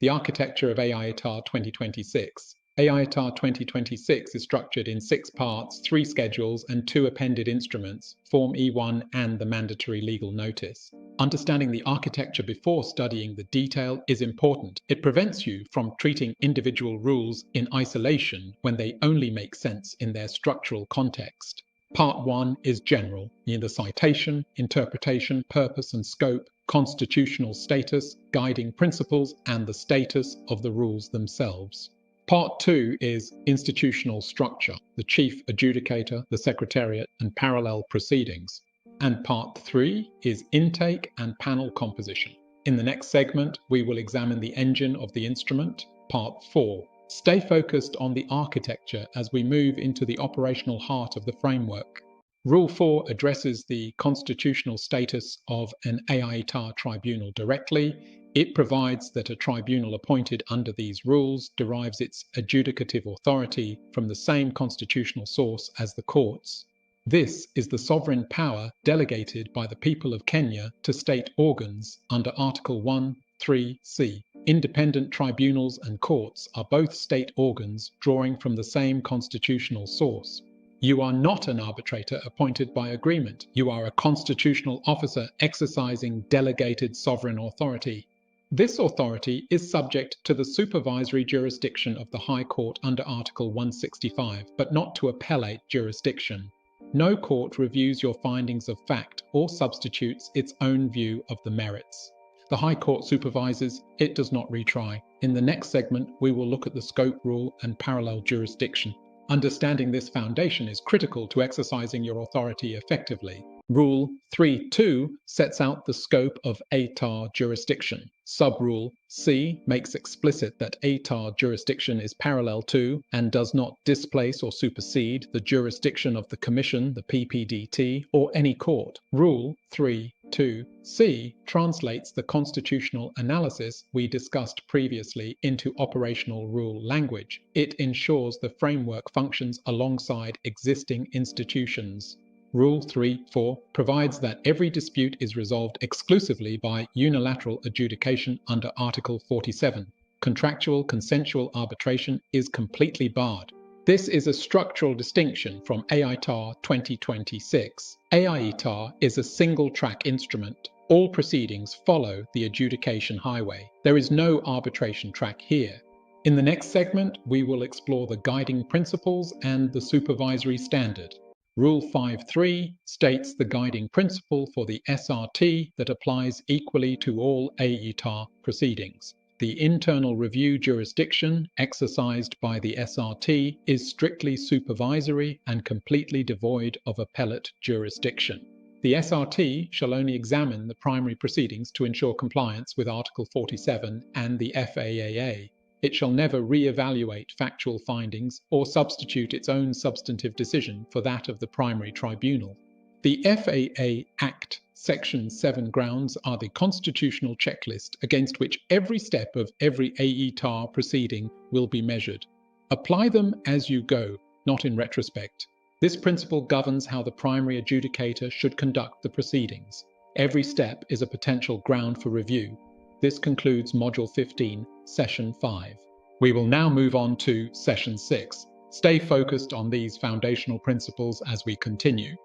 The architecture of AIETAR 2026. AIETAR 2026 is structured in 6 parts, 3 schedules, and 2 appended instruments, Form E1 and the mandatory legal notice. Understanding the architecture before studying the detail is important. It prevents you from treating individual rules in isolation when they only make sense in their structural context. Part 1 is general, in the citation, interpretation, purpose and scope, constitutional status, guiding principles, and the status of the rules themselves. Part 2 is institutional structure, the chief adjudicator, the secretariat, and parallel proceedings. And Part 3 is intake and panel composition. In the next segment, we will examine the engine of the instrument. Part 4. Stay focused on the architecture as we move into the operational heart of the framework. Rule 4 addresses the constitutional status of an AIETAR tribunal directly. It provides that a tribunal appointed under these rules derives its adjudicative authority from the same constitutional source as the courts. This is the sovereign power delegated by the people of Kenya to state organs under Article 1(3)(c). Independent tribunals and courts are both state organs drawing from the same constitutional source. You are not an arbitrator appointed by agreement. You are a constitutional officer exercising delegated sovereign authority. This authority is subject to the supervisory jurisdiction of the High Court under Article 165, but not to appellate jurisdiction. No court reviews your findings of fact or substitutes its own view of the merits. The High Court supervises, it does not retry. In the next segment, we will look at the scope rule and parallel jurisdiction. Understanding this foundation is critical to exercising your authority effectively. Rule 3.2 sets out the scope of AIETAR jurisdiction. Sub-rule C makes explicit that AIETAR jurisdiction is parallel to and does not displace or supersede the jurisdiction of the Commission, the PPDT, or any court. Rule 3.2c translates the constitutional analysis we discussed previously into operational rule language. It ensures the framework functions alongside existing institutions. Rule 3.4 provides that every dispute is resolved exclusively by unilateral adjudication under Article 47. Contractual consensual arbitration is completely barred. This is a structural distinction from AIETAR 2026. AIETAR is a single-track instrument. All proceedings follow the adjudication highway. There is no arbitration track here. In the next segment, we will explore the guiding principles and the supervisory standard. Rule 5.3 states the guiding principle for the SRT that applies equally to all AIETAR proceedings. The internal review jurisdiction exercised by the SRT is strictly supervisory and completely devoid of appellate jurisdiction. The SRT shall only examine the primary proceedings to ensure compliance with Article 47 and the FAAA. It shall never re-evaluate factual findings or substitute its own substantive decision for that of the primary tribunal. The FAA Act Section 7 grounds are the constitutional checklist against which every step of every AIETAR proceeding will be measured. Apply them as you go, not in retrospect. This principle governs how the primary adjudicator should conduct the proceedings. Every step is a potential ground for review. This concludes Module 15, Session 5. We will now move on to Session 6. Stay focused on these foundational principles as we continue.